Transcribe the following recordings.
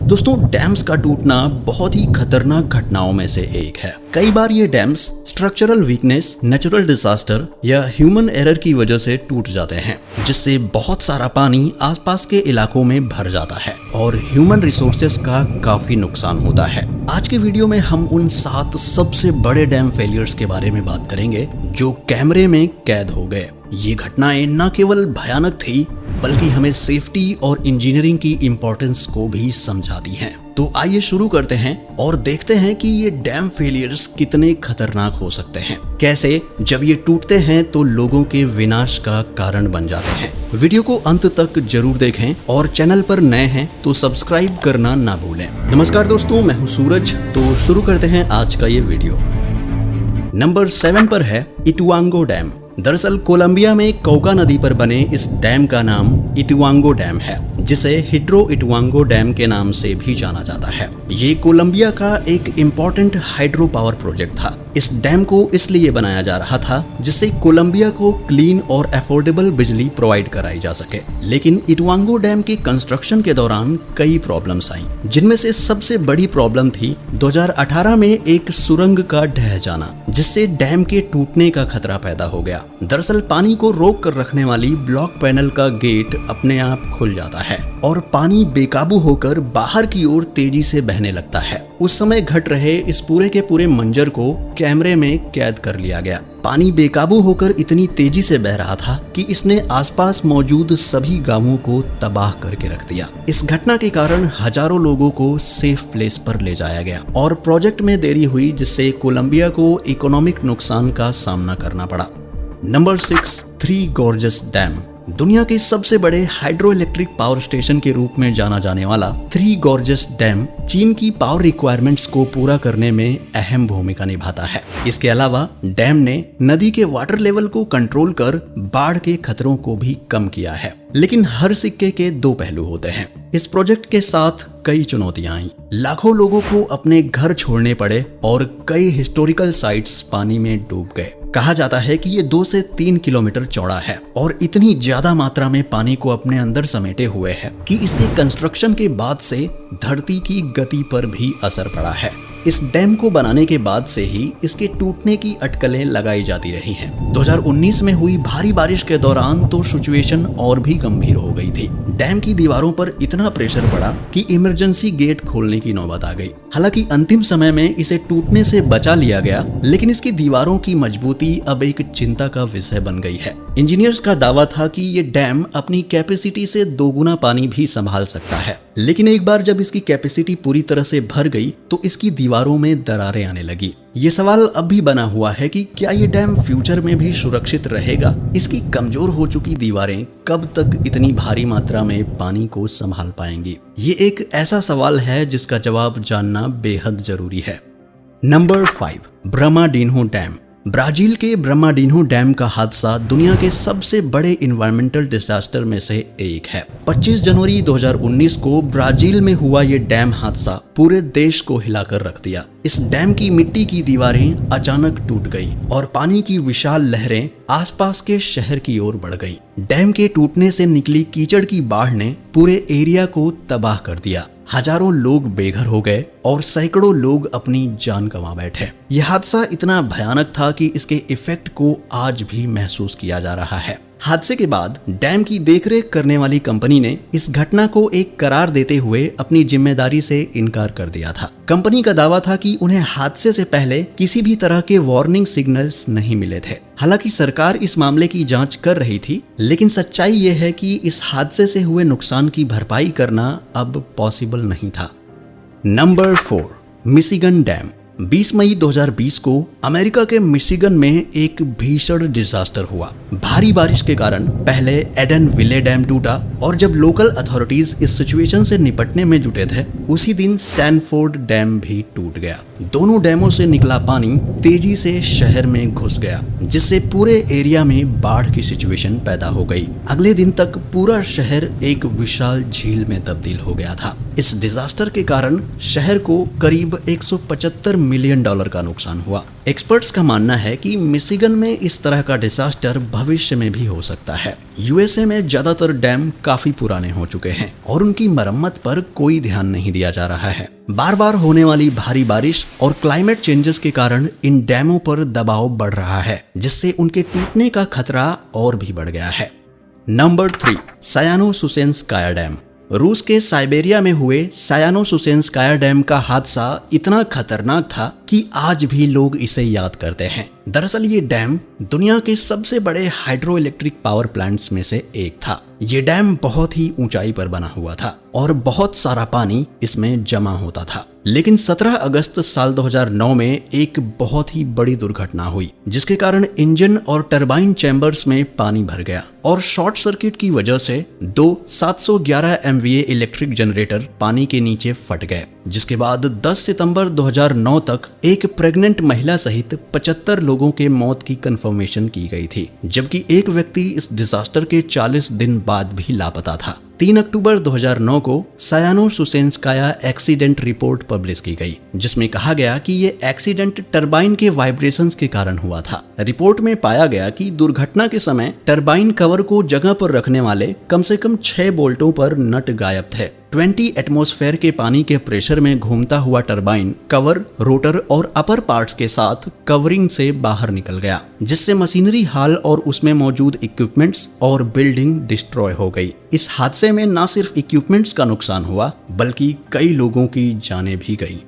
दोस्तों, डैम्स का टूटना बहुत ही खतरनाक घटनाओं में से एक है। कई बार ये dams structural weakness, natural disaster या ह्यूमन एरर की वजह से टूट जाते हैं, जिससे बहुत सारा पानी आसपास के इलाकों में भर जाता है और ह्यूमन रिसोर्सेज का काफी नुकसान होता है। आज के वीडियो में हम उन 7 सबसे बड़े डैम फेलियर्स के बारे में बात करेंगे जो कैमरे में कैद हो गए। ये घटनाएं न केवल भयानक थी बल्कि हमें सेफ्टी और इंजीनियरिंग की इम्पोर्टेंस को भी समझाती हैं। तो आइए शुरू करते हैं और देखते हैं कि ये डैम फेलियर्स कितने खतरनाक हो सकते हैं। कैसे जब ये टूटते हैं तो लोगों के विनाश का कारण बन जाते हैं। वीडियो को अंत तक जरूर देखें और चैनल पर नए हैं तो सब्सक्राइब करना ना भूलें। नमस्कार दोस्तों, मैं हूं सूरज। तो शुरू करते हैं आज का ये वीडियो। नंबर 7 पर है इटुआंगो डैम। दरअसल कोलंबिया में कौका नदी पर बने इस डैम का नाम इटुआंगो डैम है, जिसे हिड्रो इटुआंगो डैम के नाम से भी जाना जाता है। ये कोलंबिया का एक इम्पोर्टेंट हाइड्रो पावर प्रोजेक्ट था। इस डैम को इसलिए बनाया जा रहा था जिससे कोलंबिया को क्लीन और अफोर्डेबल बिजली प्रोवाइड कराई जा सके। लेकिन इटुआंगो डैम के कंस्ट्रक्शन के दौरान कई प्रॉब्लम्स आई, जिनमें से सबसे बड़ी प्रॉब्लम थी 2018 में एक सुरंग का ढह जाना, जिससे डैम के टूटने का खतरा पैदा हो गया। दरअसल पानी को रोक कर रखने वाली ब्लॉक पैनल का गेट अपने आप खुल जाता है और पानी बेकाबू होकर बाहर की ओर तेजी से बहने लगता है। उस समय घट रहे इस पूरे के पूरे मंजर को कैमरे में कैद कर लिया गया। पानी बेकाबू होकर इतनी तेजी से बह रहा था कि इसने आसपास मौजूद सभी गांवों को तबाह करके रख दिया। इस घटना के कारण हजारों लोगों को सेफ प्लेस पर ले जाया गया और प्रोजेक्ट में देरी हुई, जिससे कोलंबिया को इकोनॉमिक नुकसान का सामना करना पड़ा। Number 6, three gorgeous dam. दुनिया के सबसे बड़े हाइड्रो इलेक्ट्रिक पावर स्टेशन के रूप में जाना जाने वाला थ्री गॉर्जस डैम चीन की पावर रिक्वायरमेंट्स को पूरा करने में अहम भूमिका निभाता है। इसके अलावा डैम ने नदी के वाटर लेवल को कंट्रोल कर बाढ़ के खतरों को भी कम किया है। लेकिन हर सिक्के के 2 पहलू होते हैं। इस प्रोजेक्ट के साथ कई चुनौतियां आई। लाखों लोगों को अपने घर छोड़ने पड़े और कई हिस्टोरिकल साइट्स पानी में डूब गए। कहा जाता है कि ये 2 से 3 किलोमीटर चौड़ा है और इतनी ज्यादा मात्रा में पानी को अपने अंदर समेटे हुए है कि इसके कंस्ट्रक्शन के बाद से धरती की गति पर भी असर पड़ा है। इस डैम को बनाने के बाद से ही इसके टूटने की अटकलें लगाई जाती रही हैं। 2019 में हुई भारी बारिश के दौरान तो सिचुएशन और भी गंभीर हो गई थी। डैम की दीवारों पर इतना प्रेशर पड़ा कि इमरजेंसी गेट खोलने की नौबत आ गई। हालांकि अंतिम समय में इसे टूटने से बचा लिया गया, लेकिन इसकी दीवारों की मजबूती अब एक चिंता का विषय बन गई है। इंजीनियर्स का दावा था कि ये डैम अपनी कैपेसिटी से 2 गुना पानी भी संभाल सकता है, लेकिन एक बार जब इसकी कैपेसिटी पूरी तरह से भर गई तो इसकी दीवारों में दरारें आने लगी। ये सवाल अब भी बना हुआ है कि क्या ये डैम फ्यूचर में भी सुरक्षित रहेगा? इसकी कमजोर हो चुकी दीवारें कब तक इतनी भारी मात्रा में पानी को संभाल पाएंगी? ये एक ऐसा सवाल है जिसका जवाब जानना बेहद जरूरी है। Number 5, ब्रह्मडिन्हो dam. ब्राजील के ब्रह्मडिन्हो डैम का हादसा दुनिया के सबसे बड़े इन्वायरमेंटल डिजास्टर में से एक है। 25 जनवरी 2019 को ब्राजील में हुआ ये डैम हादसा पूरे देश को हिलाकर रख दिया। इस डैम की मिट्टी की दीवारें अचानक टूट गई और पानी की विशाल लहरें आसपास के शहर की ओर बढ़ गई। डैम के टूटने से निकली कीचड़ की बाढ़ ने पूरे एरिया को तबाह कर दिया। हजारों लोग बेघर हो गए और सैकड़ों लोग अपनी जान गंवा बैठे। यह हादसा इतना भयानक था कि इसके इफेक्ट को आज भी महसूस किया जा रहा है। हादसे के बाद डैम की देखरेख करने वाली कंपनी ने इस घटना को एक करार देते हुए अपनी जिम्मेदारी से इनकार कर दिया था। कंपनी का दावा था कि उन्हें हादसे से पहले किसी भी तरह के वार्निंग सिग्नल्स नहीं मिले थे। हालांकि सरकार इस मामले की जांच कर रही थी, लेकिन सच्चाई ये है कि इस हादसे से हुए नुकसान की भरपाई करना अब पॉसिबल नहीं था। Number 4, Michigan dam. 20 मई 2020 को अमेरिका के मिशिगन में एक भीषण डिजास्टर हुआ। भारी बारिश के कारण पहले एडन विले डैम टूटा और जब लोकल अथॉरिटीज इस सिचुएशन से निपटने में जुटे थे, उसी दिन सैनफोर्ड डैम भी टूट गया। दोनों डैमों से निकला पानी तेजी से शहर में घुस गया, जिससे पूरे एरिया में बाढ़ की सिचुएशन पैदा हो गई। अगले दिन तक पूरा शहर एक विशाल झील में तब्दील हो गया था। इस डिजास्टर के कारण शहर को करीब $175 मिलियन का नुकसान हुआ। एक्सपर्ट्स का मानना है कि मिशिगन में इस तरह का डिजास्टर भविष्य में भी हो सकता है। यूएसए में ज्यादातर डैम काफी पुराने हो चुके हैं और उनकी मरम्मत पर कोई ध्यान नहीं दिया जा रहा है। बार बार होने वाली भारी बारिश और क्लाइमेट चेंजेस के कारण इन डैमों पर दबाव बढ़ रहा है, जिससे उनके टूटने का खतरा और भी बढ़ गया है। Number 3, Sayano Shushenskaya dam. रूस के साइबेरिया में हुए सायानो-सुसेन्स्काया डैम का हादसा इतना खतरनाक था कि आज भी लोग इसे याद करते हैं। दरअसल ये डैम दुनिया के सबसे बड़े हाइड्रो इलेक्ट्रिक पावर प्लांट्स में से एक था। ये डैम बहुत ही ऊंचाई पर बना हुआ था और बहुत सारा पानी इसमें जमा होता था। लेकिन 17 अगस्त साल 2009 में एक बहुत ही बड़ी दुर्घटना हुई, जिसके कारण इंजन और टरबाइन चैम्बर्स में पानी भर गया और शॉर्ट सर्किट की वजह से 2 711 MVA इलेक्ट्रिक जनरेटर पानी के नीचे फट गए, जिसके बाद 10 सितंबर 2009 तक एक प्रेग्नेंट महिला सहित 75 लोगों के मौत की कंफर्मेशन की गई थी, जबकि एक व्यक्ति इस डिजास्टर के 40 दिन बाद भी लापता था। 3 अक्टूबर 2009 को सायानो-सुसेन्स्काया एक्सीडेंट रिपोर्ट पब्लिश की गई, जिसमें कहा गया कि ये एक्सीडेंट टरबाइन के वाइब्रेशंस के कारण हुआ था। रिपोर्ट में पाया गया कि दुर्घटना के समय टरबाइन कवर को जगह पर रखने वाले कम से कम 6 बोल्टों पर नट गायब थे। 20 एटमॉस्फेयर के पानी के प्रेशर में घूमता हुआ टरबाइन कवर, रोटर और अपर पार्ट्स के साथ कवरिंग से बाहर निकल गया, जिससे मशीनरी हॉल और उसमें मौजूद इक्विपमेंट्स और बिल्डिंग डिस्ट्रॉय हो गई। इस हादसे में न सिर्फ इक्विपमेंट्स का नुकसान हुआ, बल्कि कई लोगों की जानें भी गई।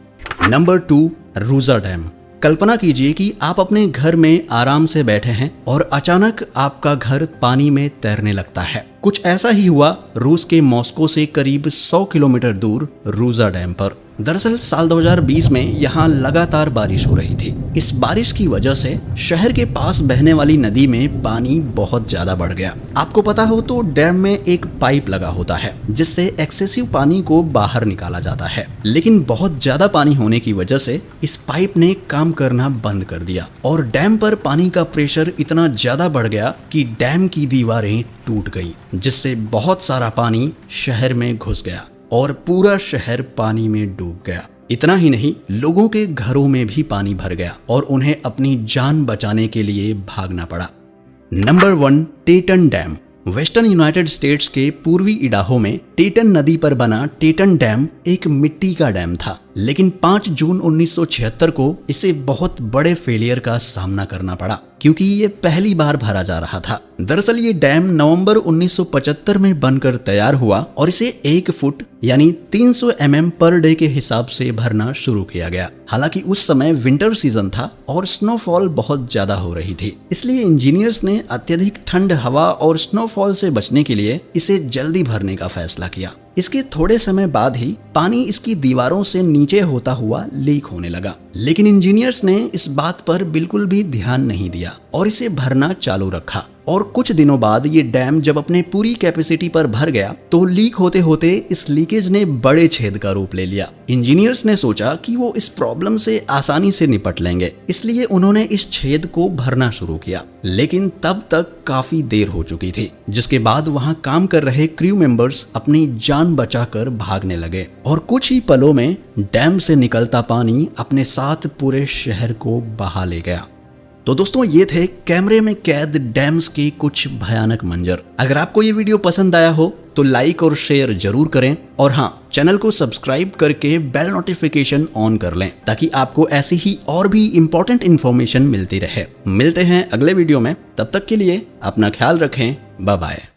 Number 2, Ruja dam. कल्पना कीजिए कि आप अपने घर में आराम से बैठे हैं और अचानक आपका घर पानी में तैरने लगता है। कुछ ऐसा ही हुआ रूस के मॉस्को से करीब 100 किलोमीटर दूर रूजा डैम पर। दरअसल साल 2020 में यहाँ लगातार बारिश हो रही थी। इस बारिश की वजह से शहर के पास बहने वाली नदी में पानी बहुत ज्यादा बढ़ गया। आपको पता हो तो डैम में एक पाइप लगा होता है, जिससे एक्सेसिव पानी को बाहर निकाला जाता है, लेकिन बहुत ज्यादा पानी होने की वजह से इस पाइप ने काम करना बंद कर दिया और डैम पर पानी का प्रेशर इतना ज्यादा बढ़ गया कि डैम की दीवारें टूट गई, जिससे बहुत सारा पानी शहर में घुस गया और पूरा शहर पानी में डूब गया। इतना ही नहीं, लोगों के घरों में भी पानी भर गया और उन्हें अपनी जान बचाने के लिए भागना पड़ा। Number 1, Teton dam. Western United states के पूर्वी इडाहो में टेटन नदी पर बना टेटन डैम एक मिट्टी का डैम था, लेकिन 5 जून 1976 को इसे बहुत बड़े फेलियर का सामना करना पड़ा, क्योंकि ये पहली बार भरा जा रहा था। दरअसल ये डैम नवंबर 1975 में बनकर तैयार हुआ और इसे 1 फुट यानी 300 mm पर डे के हिसाब से भरना शुरू किया गया। हालांकि उस समय विंटर सीजन था और स्नोफॉल बहुत ज्यादा हो रही थी, इसलिए इंजीनियर्स ने अत्यधिक ठंड हवा और स्नोफॉल से बचने के लिए इसे जल्दी भरने का फैसला किया। इसके थोड़े समय बाद ही पानी इसकी दीवारों से नीचे होता हुआ लीक होने लगा, लेकिन इंजीनियर्स ने इस बात पर बिल्कुल भी ध्यान नहीं दिया और इसे भरना चालू रखा। और कुछ दिनों बाद ये डैम जब अपने पूरी कैपेसिटी पर भर गया तो लीक होते होते इस लीकेज ने बड़े छेद का रूप ले लिया। इंजीनियर्स ने सोचा कि वो इस प्रॉब्लम से आसानी से निपट लेंगे, इसलिए उन्होंने इस छेद को भरना शुरू किया, लेकिन तब तक काफी देर हो चुकी थी, जिसके बाद वहां काम कर रहे क्रू मेंबर्स अपनी जान बचाकर भागने लगे और कुछ ही पलों में डैम से निकलता पानी अपने साथ पूरे शहर को बहा ले गया। तो दोस्तों, ये थे कैमरे में कैद डैम्स के कुछ भयानक मंजर। अगर आपको ये वीडियो पसंद आया हो तो लाइक और शेयर जरूर करें और हाँ, चैनल को सब्सक्राइब करके बेल नोटिफिकेशन ऑन कर लें, ताकि आपको ऐसी ही और भी इंपॉर्टेंट इन्फॉर्मेशन मिलती रहे। मिलते हैं अगले वीडियो में, तब तक के लिए अपना ख्याल रखें। Bye bye.